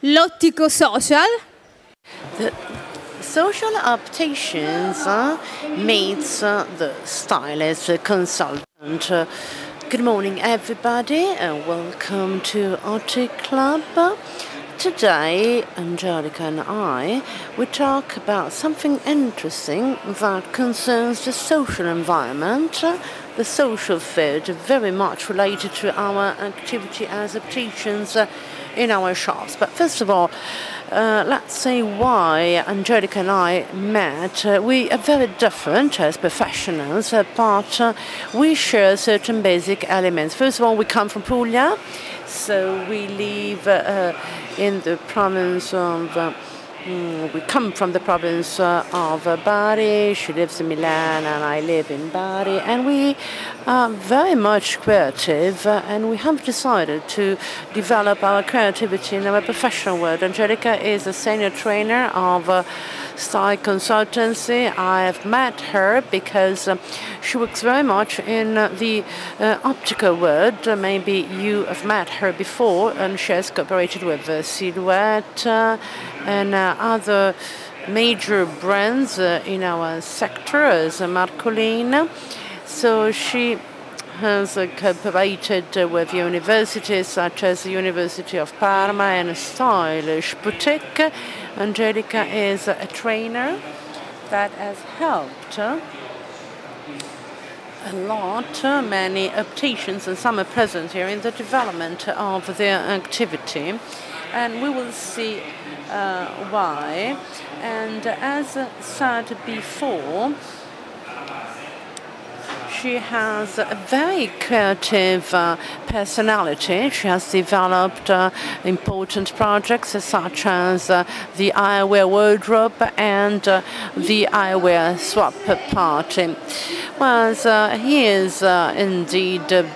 L'ottico social. The social opticians meets the stylist consultant. Good morning, everybody, and welcome to Optic Club. Today, Angelica and I will talk about something interesting that concerns the social environment, the social field, very much related to our activity as opticians in our shops. But first of all, let's say why Angelica and I met. We are very different as professionals, but we share certain basic elements. First of all, we come from Puglia, so we live in the province of. We come from the province of Bari. She lives in Milan and I live in Bari. And we are very much creative and we have decided to develop our creativity in our professional world. Angelica is a senior trainer of style consultancy. I have met her because she works very much in the optical world. Maybe you have met her before, and she has cooperated with Silhouette and other major brands in our sector as Marcolin. So she has cooperated with universities such as the University of Parma and a stylish boutique. Angelica is a trainer that has helped a lot, many opticians, and some are present here in the development of their activity. And we will see why. And as said before, she has a very creative personality. She has developed important projects such as the eyewear wardrobe and the eyewear swap party. Well, he is indeed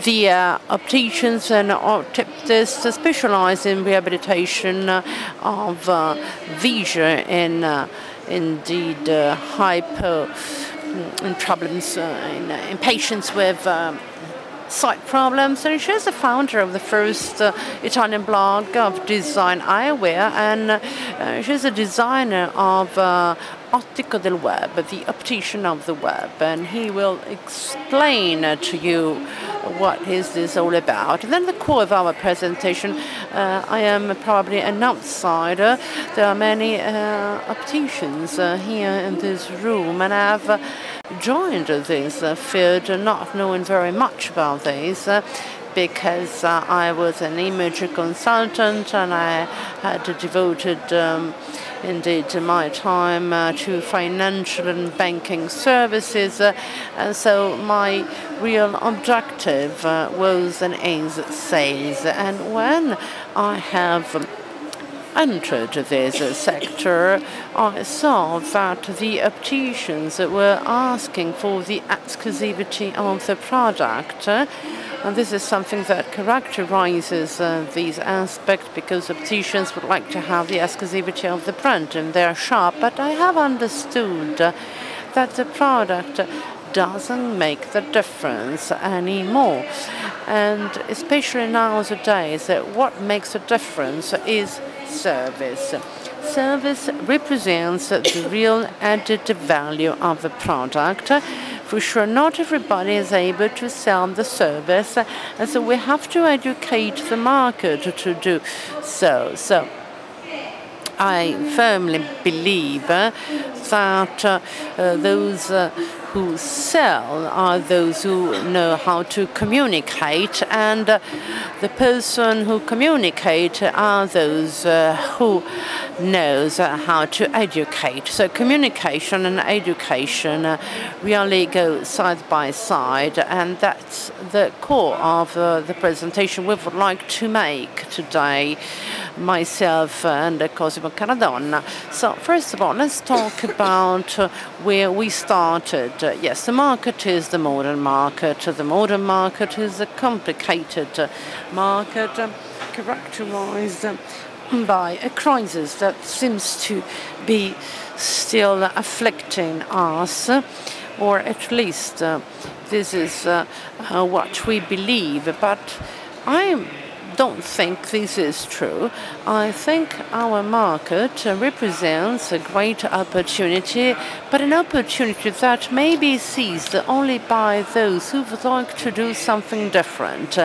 the opticians and opticists specialize in rehabilitation of vision and indeed hypo and problems in patients with sight problems. And she's the founder of the first Italian blog of design eyewear, and she's a designer of Ottico del Web, the optician of the web, and he will explain to you what is this all about. And then the core of our presentation, I am probably an outsider. There are many opticians here in this room, and I've joined this field not knowing very much about this because I was an image consultant and I had devoted indeed my time to financial and banking services, and so my real objective was and is sales. And when I have entered this sector, I saw that the opticians were asking for the exclusivity of the product. And this is something that characterizes these aspects, because opticians would like to have the exclusivity of the brand in their shop. But I have understood that the product doesn't make the difference anymore. And especially nowadays, what makes a difference is service. Service represents the real added value of the product. For sure, not everybody is able to sell the service, and so we have to educate the market to do so. So I firmly believe that those who sell are those who know how to communicate, and the person who communicate are those who knows how to educate. So communication and education really go side by side, and that's the core of the presentation we would like to make today, myself and Nico Caradonna. So first of all, let's talk about where we started. Yes, the market is the modern market. The modern market is a complicated market characterized by a crisis that seems to be still afflicting us, or at least this is what we believe. But I don't think this is true. I think our market represents a great opportunity, but an opportunity that may be seized only by those who would like to do something different.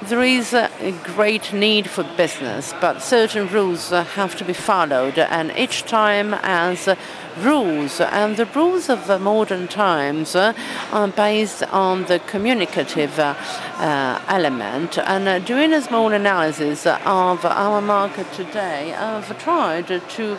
There is a great need for business, but certain rules have to be followed, and each time has rules, and the rules of the modern times are based on the communicative element. And doing a small analysis of our market today, I've tried to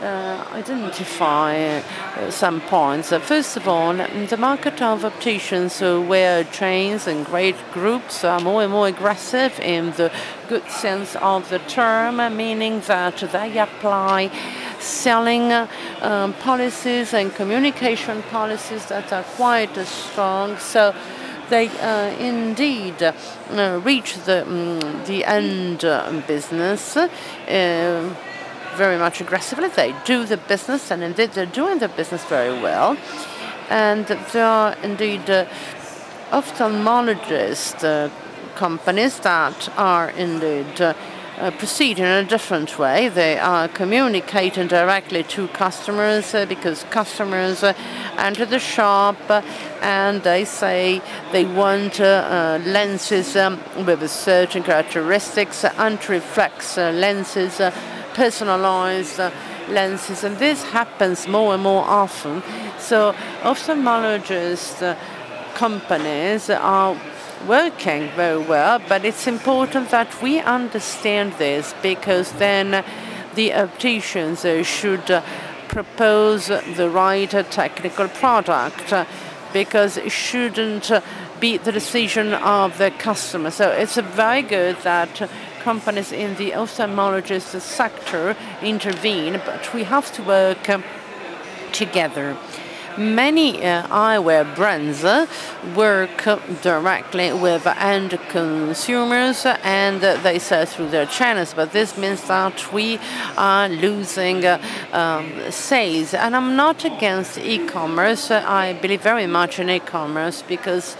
identify some points. First of all, the market of opticians, where chains and great groups are more and more aggressive in the good sense of the term, meaning that they apply selling policies and communication policies that are quite strong. So they indeed reach the end business very much aggressively. They do the business, and indeed they're doing the business very well. And there are indeed ophthalmologist companies that are indeed proceed in a different way. They are communicating directly to customers because customers enter the shop and they say they want lenses with certain characteristics, anti-reflex lenses, personalized lenses, and this happens more and more often. So ophthalmologist companies are working very well, but it's important that we understand this, because then the opticians should propose the right technical product, because it shouldn't be the decision of the customer. So it's very good that companies in the ophthalmologist sector intervene, but we have to work together. Many eyewear brands work directly with end consumers and they sell through their channels, but this means that we are losing sales. And I'm not against e-commerce. I believe very much in e-commerce because,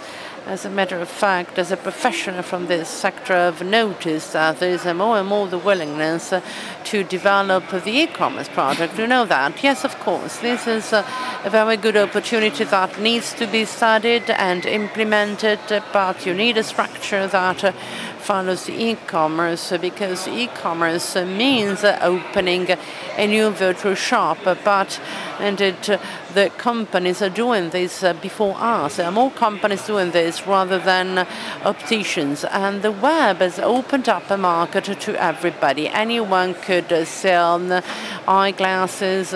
as a matter of fact, as a professional from this sector, I've noticed that there is more and more the willingness to develop the e-commerce project. You know that? Yes, of course. This is a very good opportunity that needs to be studied and implemented, but you need a structure that follows e-commerce, because e-commerce means opening a new virtual shop, but indeed the companies are doing this before us. There are more companies doing this rather than opticians, and the web has opened up a market to everybody. Anyone could sell eyeglasses,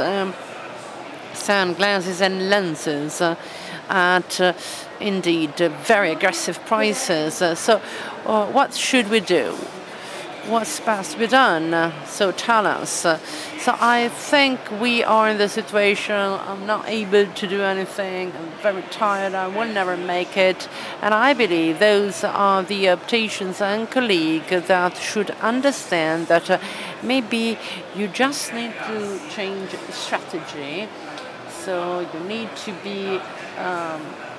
sunglasses and lenses at indeed very aggressive prices. So what should we do? What's supposed to be done? So tell us. So I think we are in the situation, I'm not able to do anything, I'm very tired, I will never make it. And I believe those are the opticians and colleagues that should understand that maybe you just need to change strategy. So you need to be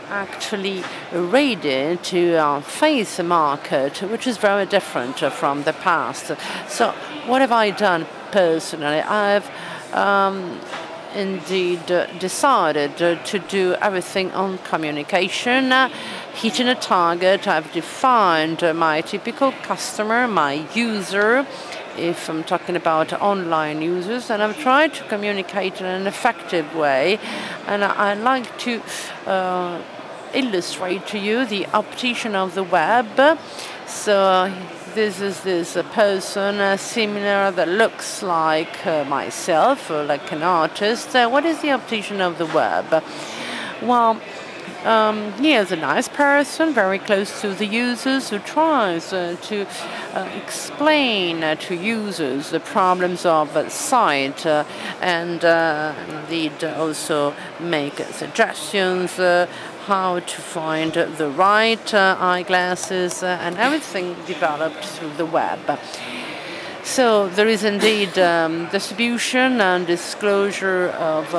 actually ready to face a market which is very different from the past. So what have I done personally? I've indeed decided to do everything on communication, hitting a target. I've defined my typical customer, my user, if I'm talking about online users, and I've tried to communicate in an effective way. And I like to illustrate to you the optician of the web. So this is this person similar that looks like myself, or like an artist. What is the optician of the web? Well, he is a nice person, very close to the users, who tries to explain to users the problems of sight and indeed also make suggestions how to find the right eyeglasses and everything developed through the web. So there is indeed distribution and disclosure of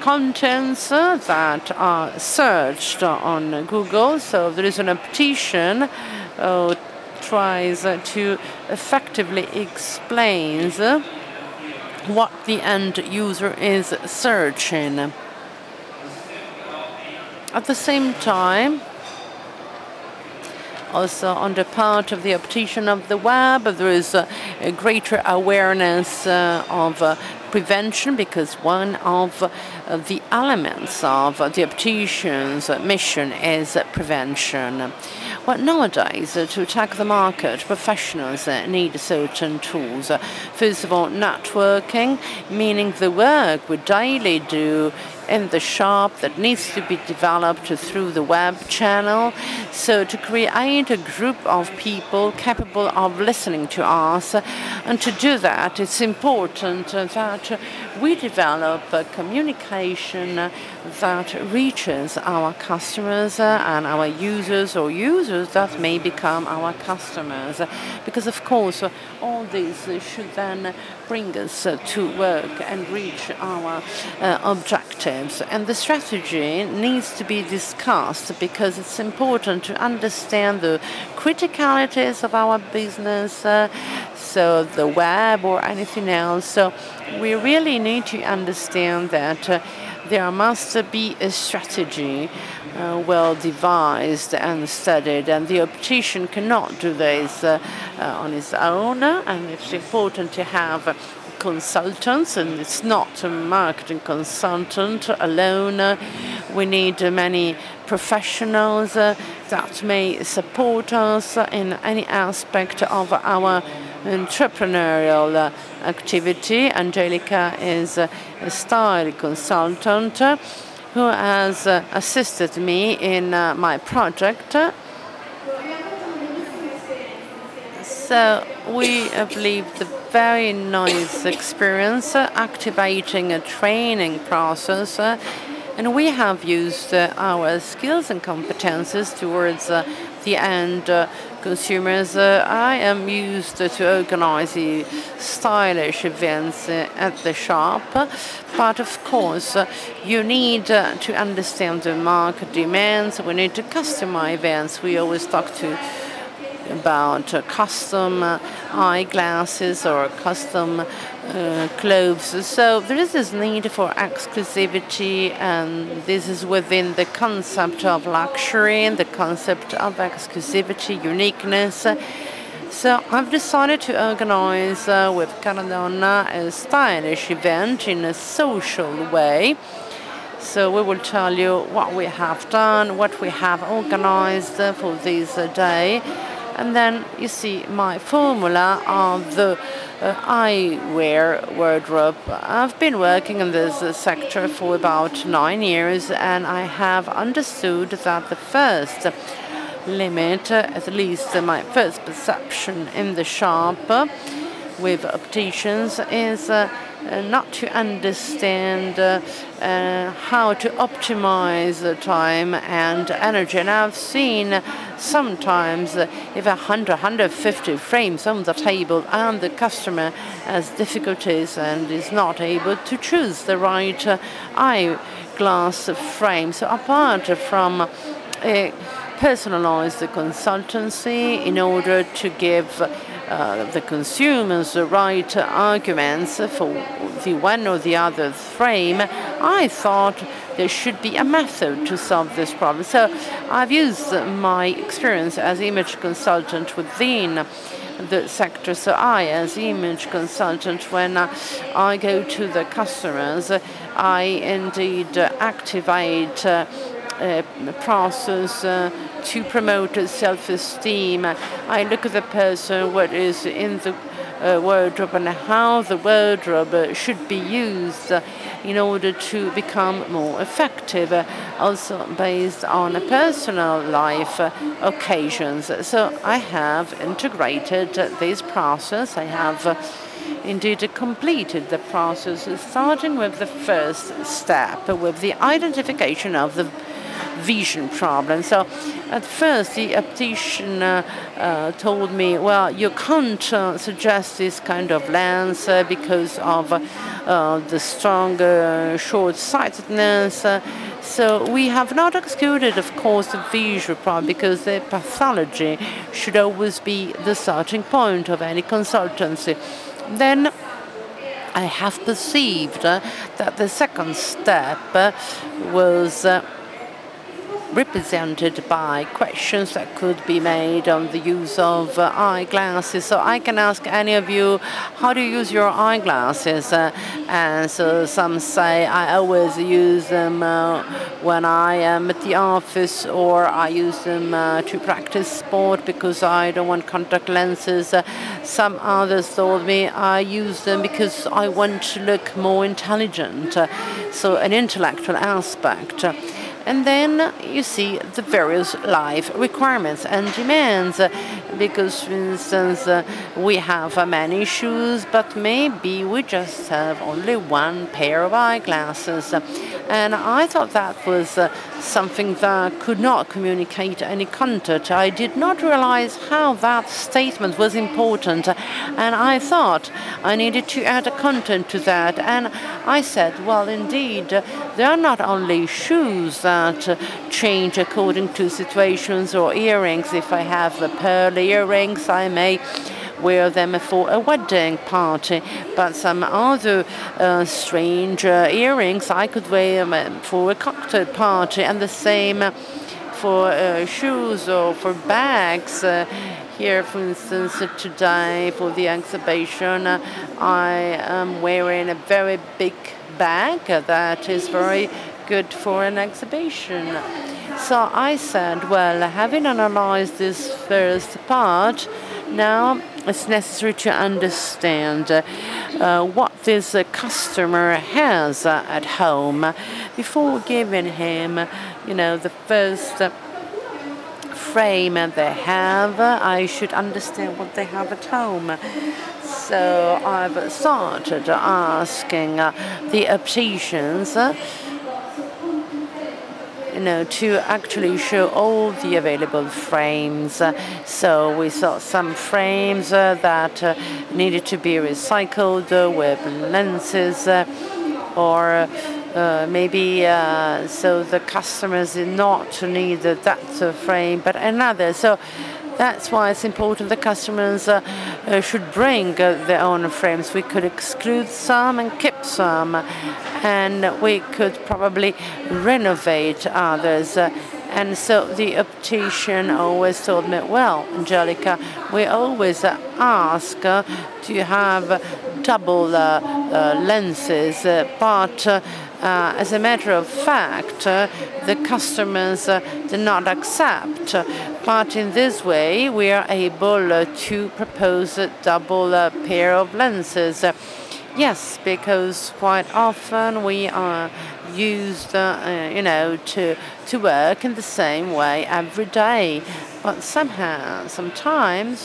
contents that are searched on Google. So there is an optician tries to effectively explain what the end user is searching. At the same time, also on the part of the optician of the web, there is a greater awareness of prevention, because one of the elements of the optician's mission is prevention. Well, nowadays, to attack the market, professionals need certain tools. First of all, networking, meaning the work we daily do in the shop that needs to be developed through the web channel. So to create a group of people capable of listening to us, and to do that, it's important that we develop a communication that reaches our customers and our users, or users that may become our customers. Because, of course, all this should then bring us to work and reach our objectives. And the strategy needs to be discussed, because it's important to understand the criticalities of our business, so the web or anything else. So we really need to understand that there must be a strategy well devised and studied, and the optician cannot do this on his own, and it's important to have consultants, and it's not a marketing consultant alone. We need many professionals that may support us in any aspect of our entrepreneurial activity. Angelica is a style consultant who has assisted me in my project. So we have lived a very nice experience activating a training process, and we have used our skills and competences towards the end consumers. I am used to organizing stylish events at the shop, but of course you need to understand the market demands. We need to customize events. We always talk about custom eyeglasses or custom clothes. So there is this need for exclusivity, and this is within the concept of luxury and the concept of exclusivity, uniqueness. So I've decided to organize with Caradonna a stylish event in a social way. So we will tell you what we have done, what we have organized for this day. And then you see my formula of the eyewear wardrobe. I've been working in this sector for about 9 years, and I have understood that the first limit, at least my first perception in the shop with opticians, is not to understand how to optimize the time and energy. And I've seen sometimes if 150 frames on the table and the customer has difficulties and is not able to choose the right eyeglass frame. So apart from a personalized consultancy in order to give the consumers the right arguments for the one or the other frame, I thought there should be a method to solve this problem. So I've used my experience as image consultant within the sector. So I, as image consultant, when I go to the customers, I indeed activate a process to promote self-esteem. I look at the person, what is in the wardrobe, and how the wardrobe should be used in order to become more effective, also based on personal life occasions. So I have integrated this process. I have indeed completed the process, starting with the first step, with the identification of the vision problem. So at first the optician told me, well, you can't suggest this kind of lens because of the strong short-sightedness. So we have not excluded, of course, the visual problem, because the pathology should always be the starting point of any consultancy. Then I have perceived that the second step was represented by questions that could be made on the use of eyeglasses. So I can ask any of you, how do you use your eyeglasses? And so some say, I always use them when I am at the office, or I use them to practice sport because I don't want contact lenses. Some others told me I use them because I want to look more intelligent, so an intellectual aspect. And then you see the various life requirements and demands, because, for instance, we have many shoes, but maybe we just have only one pair of eyeglasses. And I thought that was something that could not communicate any content. I did not realize how that statement was important, and I thought I needed to add a content to that. And I said, well, indeed, there are not only shoes that change according to situations, or earrings. If I have pearl earrings, I may wear them for a wedding party, but some other strange earrings I could wear them for a cocktail party, and the same for shoes or for bags. Here, for instance, today for the exhibition, I am wearing a very big bag that is very good for an exhibition. So I said, well, having analyzed this first part, now it's necessary to understand what this customer has at home before giving him, the first frame they have. I should understand what they have at home. So I've started asking the opticians to actually show all the available frames. So we saw some frames that needed to be recycled with lenses, or maybe so the customers did not need that frame, but another. So that's why it's important the customers should bring their own frames. We could exclude some and keep some, and we could probably renovate others. And so the optician always told me, well, Angelica, we always ask to have double lenses, but as a matter of fact, the customers do not accept. But in this way, we are able to propose a double pair of lenses. Yes, because quite often we are used, to work in the same way every day. But sometimes,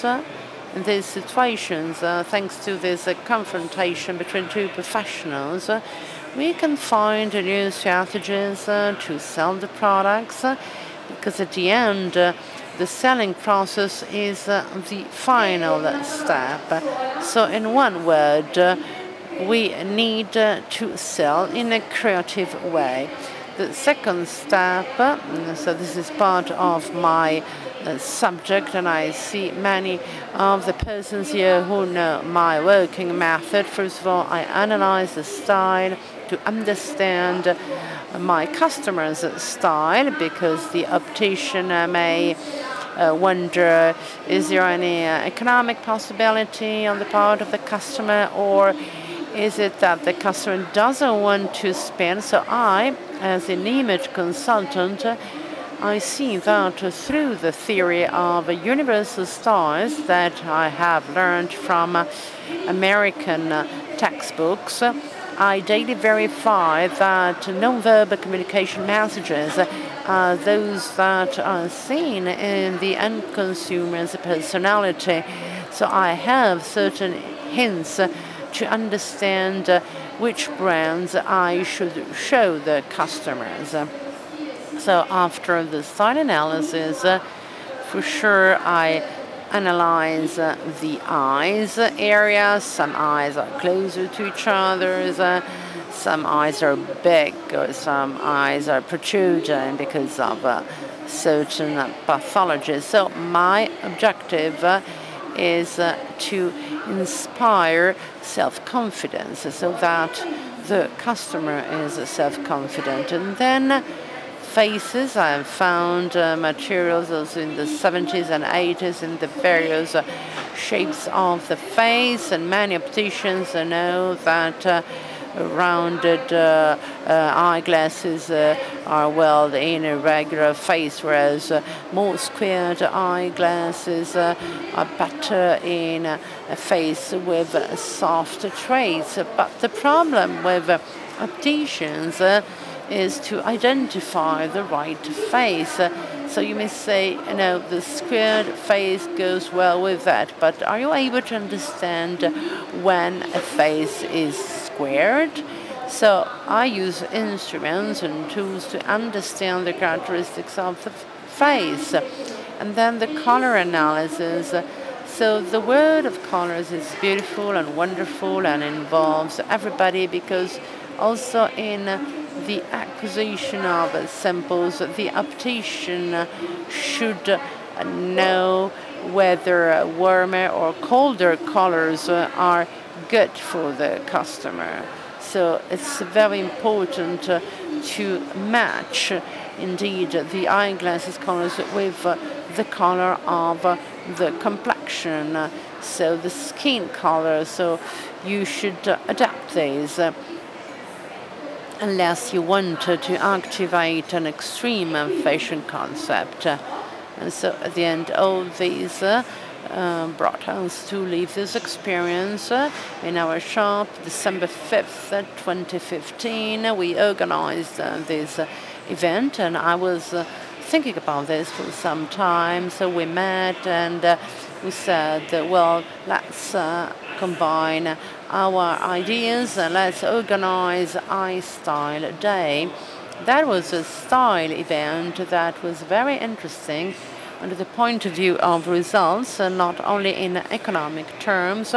in these situations, thanks to this confrontation between two professionals, we can find new strategies to sell the products, because at the end, the selling process is the final step. So in one word, we need to sell in a creative way. The second step, so this is part of my subject, and I see many of the persons here who know my working method. First of all, I analyze the style to understand my customer's style, because the optician may wonder, is there any economic possibility on the part of the customer, or is it that the customer doesn't want to spend? So I, as an image consultant, I see that through the theory of universal styles that I have learned from American textbooks, I daily verify that non-verbal communication messages are those that are seen in the end consumer's personality. So I have certain hints to understand which brands I should show the customers. So after the style analysis, for sure I analyze the eyes area. Some eyes are closer to each other, some eyes are big, or some eyes are protruding because of certain pathologies. So my objective is to inspire self-confidence so that the customer is self-confident. And then faces, I have found materials also in the 70s and 80s in the various shapes of the face, and many opticians know that rounded eyeglasses are well in a regular face, whereas more squared eyeglasses are better in a face with soft traits. But the problem with opticians is to identify the right face. So you may say, the squared face goes well with that, but are you able to understand when a face is squared? So I use instruments and tools to understand the characteristics of the face. And then the color analysis. So the world of colors is beautiful and wonderful and involves everybody, because also in the acquisition of samples, the optician should know whether warmer or colder colors are good for the customer. So it's very important to match indeed the eyeglasses colors with the color of the complexion, so the skin color. So you should adapt these unless you want to activate an extreme fashion concept. And so at the end, all these brought us to live this experience in our shop. December 5th, 2015, we organized this event, and I was thinking about this for some time. So we met and we said, well, let's combine our ideas and let's organize iStyle Day. That was a style event that was very interesting under the point of view of results, not only in economic terms,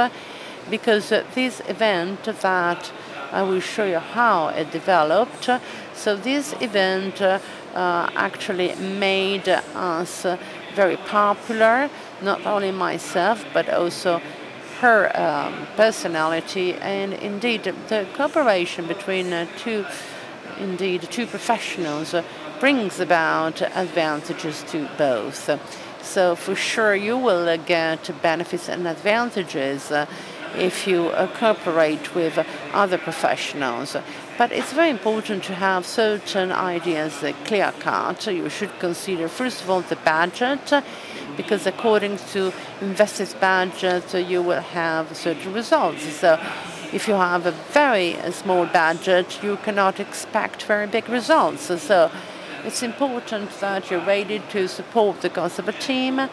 because this event that I will show you how it developed. So this event actually made us very popular, not only myself, but also her personality, and indeed the cooperation between two professionals brings about advantages to both. So for sure you will get benefits and advantages if you cooperate with other professionals. But it's very important to have certain ideas clear-cut. You should consider, first of all, the budget, because according to investor's budget, you will have certain results. So if you have a very small budget, you cannot expect very big results. So it's important that you're ready to support the consumer team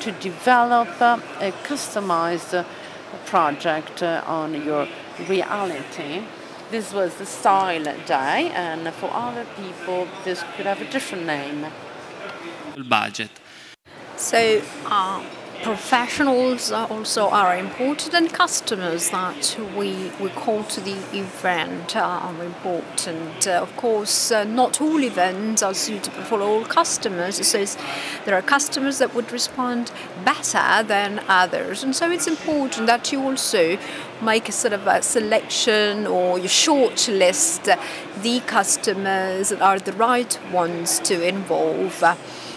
to develop a customized project on your reality. This was the Style Day, and for other people, this could have a different name. Budget. So professionals also are important, and customers that we call to the event are important. Of course, not all events are suitable for all customers, so there are customers that would respond better than others, and so it's important that you also make a sort of a selection, or you shortlist the customers that are the right ones to involve.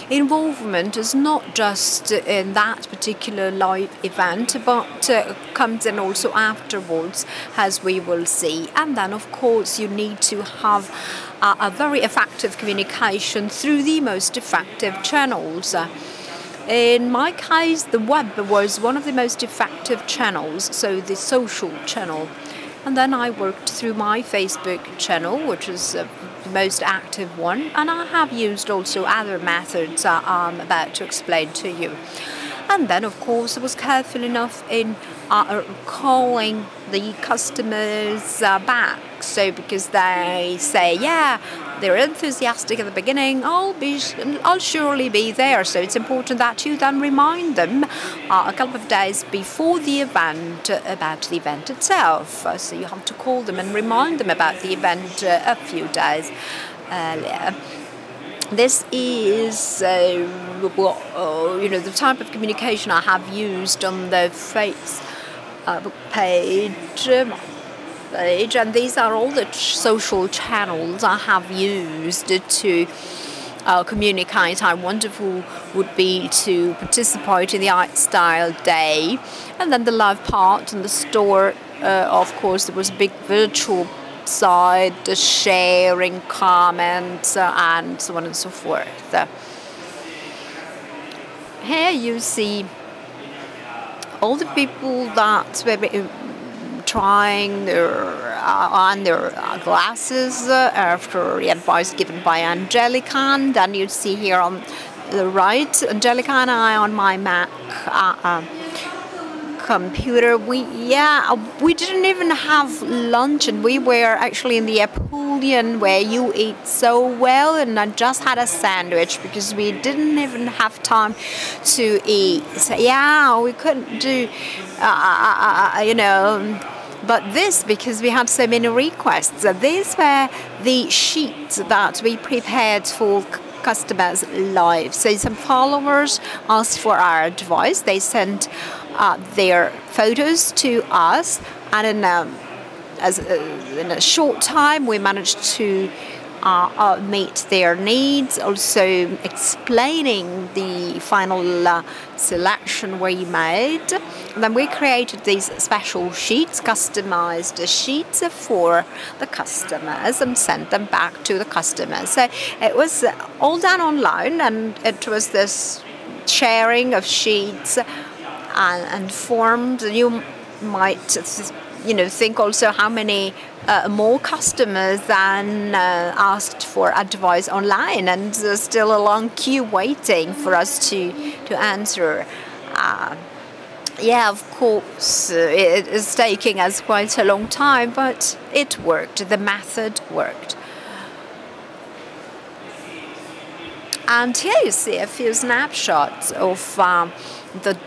Involvement is not just in that particular live event, but comes in also afterwards, as we will see. And then, of course, you need to have a very effective communication through the most effective channels. In my case, the web was one of the most effective channels, so the social channel. And then I worked through my Facebook channel, which is the most active one, and I have used also other methods I'm about to explain to you. And then, of course, I was careful enough in calling the customers back, so because they say, yeah, they're enthusiastic at the beginning, I'll surely be there. So it's important that you then remind them a couple of days before the event about the event itself. So you have to call them and remind them about the event a few days earlier. This is the type of communication I have used on the Facebook page, and these are all the social channels I have used to communicate how wonderful it would be to participate in the Art Style Day. And then the live part in the store, of course, there was a big virtual side, the sharing comments, and so on and so forth. Here you see all the people that were trying on their glasses after the advice given by Angelica. And then you see here on the right, Angelica and I on my Mac computer. We didn't even have lunch, and we were actually in the Apulian where you eat so well, and I just had a sandwich because we didn't even have time to eat. So we couldn't do but this, because we had so many requests. These were the sheets that we prepared for customers live. So some followers asked for our advice. They sent their photos to us, and in a short time we managed to meet their needs, also explaining the final selection we made. And then we created these special sheets, customized sheets for the customers, and sent them back to the customers. So it was all done online, and it was this sharing of sheets and forms. You might think also how many more customers than asked for advice online, and there's still a long queue waiting for us to answer. Of course, it is taking us quite a long time, but it worked. The method worked. And here you see a few snapshots of the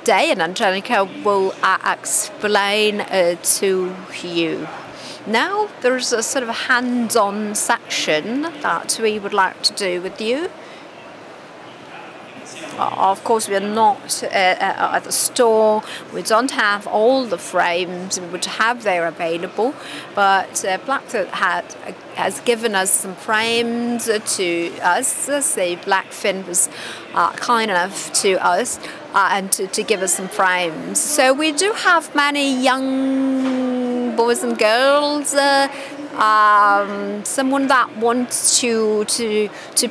day, and Angelica will explain to you. Now there's a sort of hands-on section that we would like to do with you. Of course, we are not at the store. We don't have all the frames we would have there available, but Blackfoot has given us some frames to us. So Blackfin was kind enough to us and to give us some frames. So we do have many young boys and girls. Someone that wants to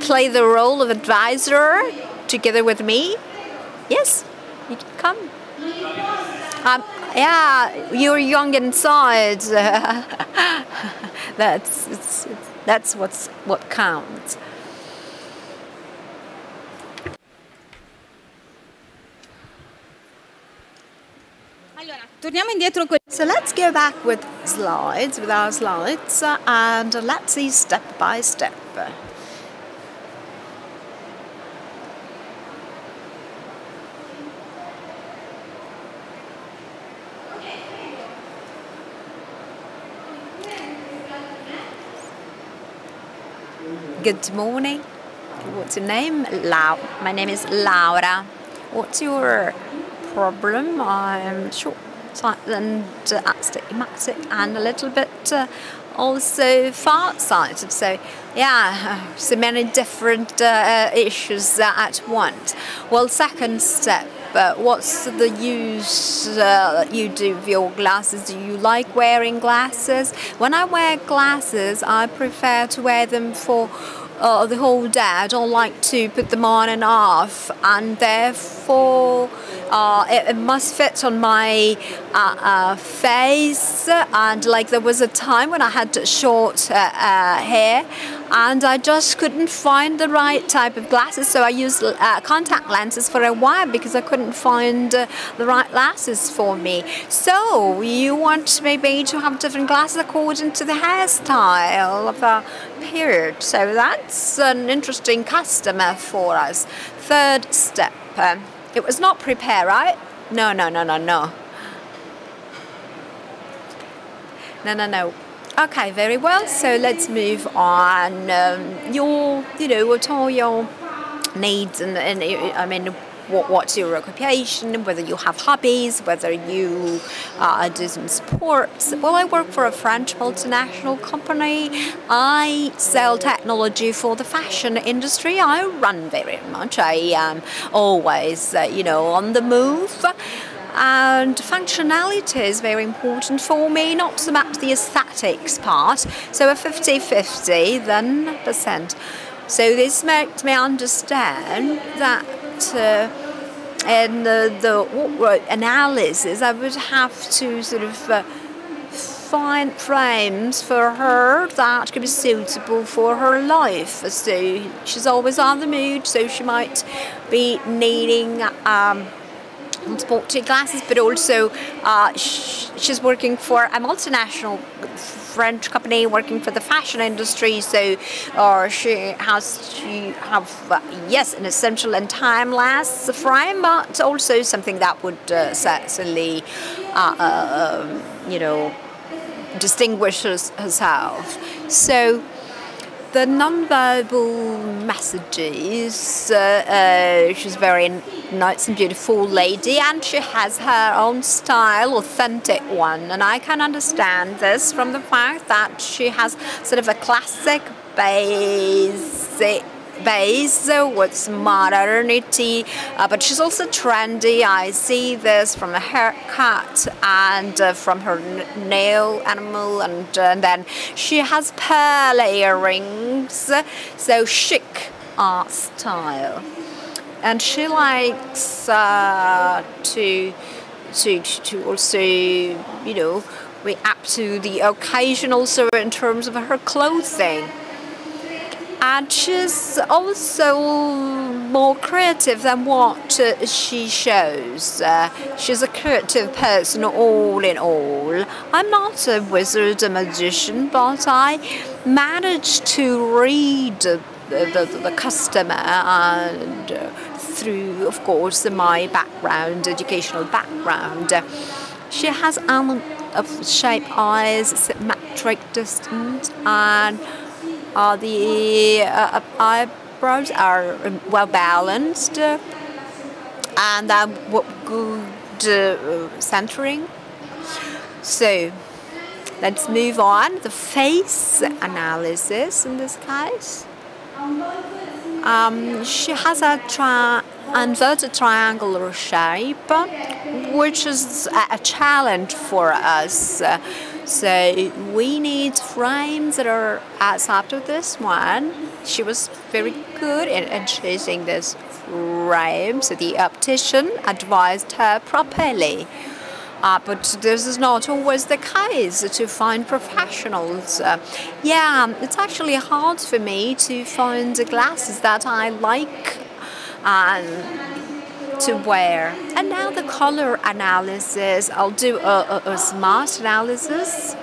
play the role of advisor together with me. Yes, you can come. You're young inside. That's what counts. So let's go back with our slides, and let's see step by step. Good morning. What's your name? My name is Laura. What's your problem? I'm short, and astigmatic, and a little bit also far-sighted. So so many different issues at once. Well, second step. What's the use you do with your glasses? Do you like wearing glasses? When I wear glasses, I prefer to wear them for the whole day. I don't like to put them on and off, and therefore it must fit on my face. And like there was a time when I had short hair, and I just couldn't find the right type of glasses, so I used contact lenses for a while because I couldn't find the right glasses for me. So you want maybe to have different glasses according to the hairstyle of the period. So that's an interesting customer for us. Third step. It was not prepare, right? No. No. Okay, very well. So let's move on. What are your needs and I mean, what's your occupation? Whether you have hobbies, whether you do some sports. Well, I work for a French multinational company. I sell technology for the fashion industry. I run very much. I am always, on the move. And functionality is very important for me, not so much the aesthetics part. So a 50-50, then percent. So this makes me understand that in the analysis, I would have to sort of find frames for her that could be suitable for her life. So she's always on the move, so she might be needing sporty glasses, but also she's working for a multinational French company working for the fashion industry, so she has to have an essential and timeless frame, but also something that would certainly distinguish herself. So the non-verbal messages, she's very nice and beautiful lady, and she has her own style, authentic one, and I can understand this from the fact that she has sort of a classic base with modernity, but she's also trendy. I see this from a haircut and from her nail enamel, and then she has pearl earrings, so chic art style. And she likes to also, react to the occasion also in terms of her clothing. And she's also more creative than what she shows. She's a creative person all in all. I'm not a wizard, a magician, but I managed to read the customer and through, of course, my background, educational background. She has almond shaped eyes, symmetric, distant, and the eyebrows are well balanced and good centering. So let's move on. The face analysis in this case. She has a inverted triangular shape, which is a challenge for us. So we need frames that are outside of this one. She was very good in choosing this frame, so the optician advised her properly. But this is not always the case to find professionals. It's actually hard for me to find the glasses that I like to wear. And now the color analysis. I'll do a smart analysis.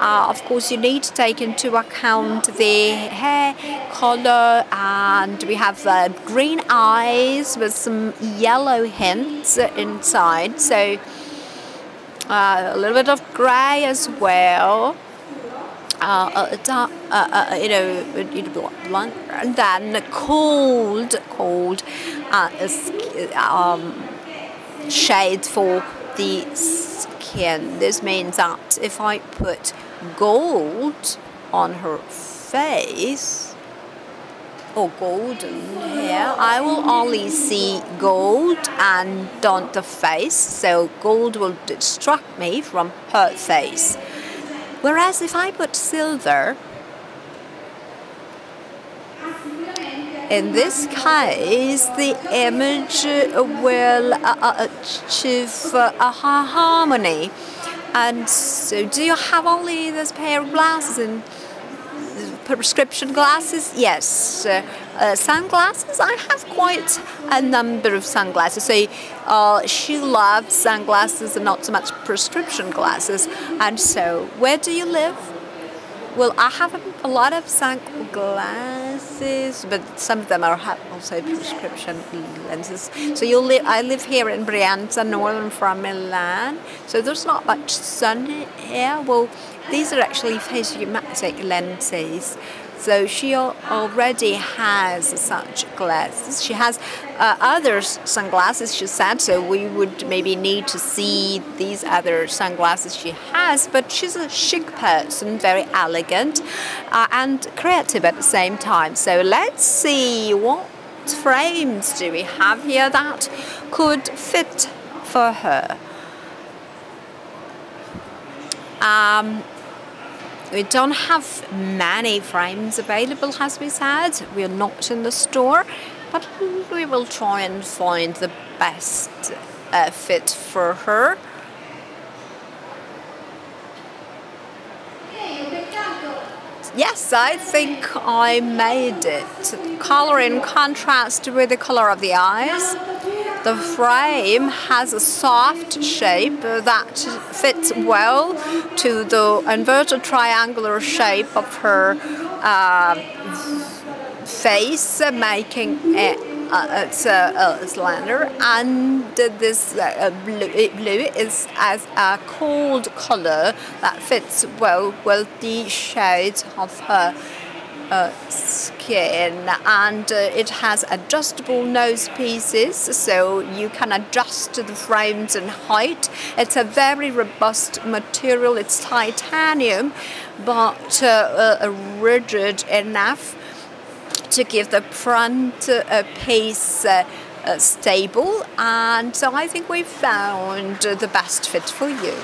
Of course, you need to take into account the hair color, and we have green eyes with some yellow hints inside. So a little bit of gray as well. Blunt, and then cold shade for the skin. This means that if I put gold on her face or golden hair, I will only see gold and on the face, so gold will distract me from her face. Whereas if I put silver, in this case, the image will achieve a harmony. And so, do you have only this pair of glasses in prescription glasses, yes. Sunglasses, I have quite a number of sunglasses. So she loves sunglasses and not so much prescription glasses. And so, where do you live? Well, I have a lot of sunglasses, but some of them are also prescription lenses. So I live here in Brianza, northern from Milan. So there's not much sun here. Well, these are actually phasiomatic lenses. So she already has such glasses. She has other sunglasses, she said, so we would maybe need to see these other sunglasses she has, but she's a chic person, very elegant and creative at the same time. So let's see what frames do we have here that could fit for her. We don't have many frames available, as we said. We are not in the store, but we will try and find the best fit for her. Yes, I think I made it. Color in contrast with the color of the eyes. The frame has a soft shape that fits well to the inverted triangular shape of her face, making it slender. And this blue is as a cold color that fits well with the shades of her skin, and it has adjustable nose pieces, so you can adjust the frames in height. It's a very robust material. It's titanium, but rigid enough to give the front piece stable, and so I think we found the best fit for you.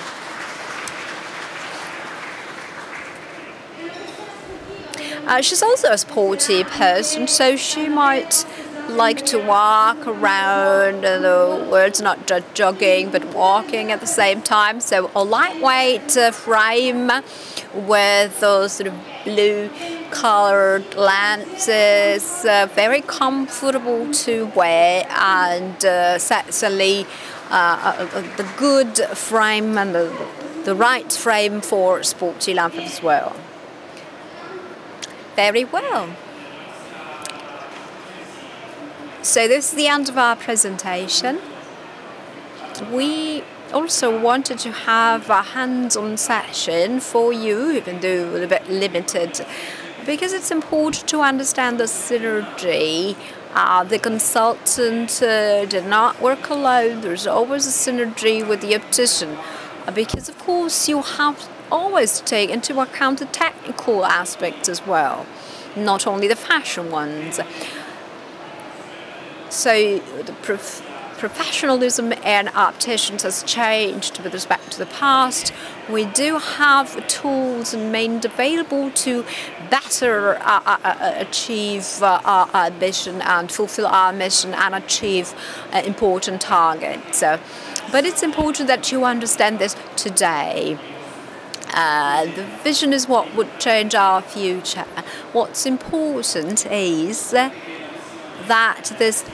She's also a sporty person, so she might like to walk around, in other words, not just jogging, but walking at the same time. So a lightweight frame with those sort of blue-colored lenses, very comfortable to wear, and certainly the good frame and the right frame for sporty lovers as well. Very well. So this is the end of our presentation. We also wanted to have a hands-on session for you, even though a bit limited, because it's important to understand the synergy. The consultant did not work alone. There's always a synergy with the optician, because of course you have always take into account the technical aspects as well, not only the fashion ones. So the professionalism in opticians has changed with respect to the past. We do have tools and means available to better achieve our mission and fulfill our mission and achieve important targets. But it's important that you understand this today. The vision is what would change our future. What's important is that this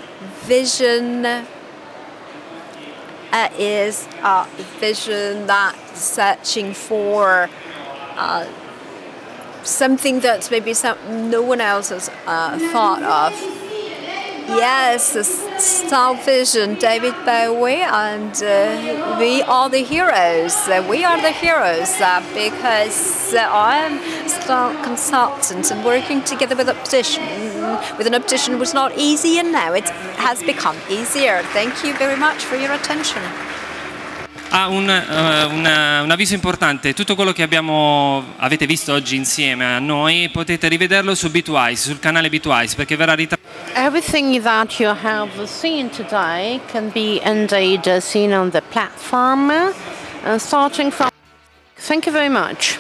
vision is a vision that's searching for something that maybe no one else has thought of. Yes, Star Vision, David Bowie, and we are the heroes. We are the heroes because I'm a star consultant and working together with an optician was not easy, and now it has become easier. Thank you very much for your attention. Un avviso importante: tutto quello che avete visto oggi insieme a noi potete rivederlo su Bitwise, sul canale Bitwise, perché verrà Everything that you have seen today can be indeed seen on the platform, starting from. Thank you very much.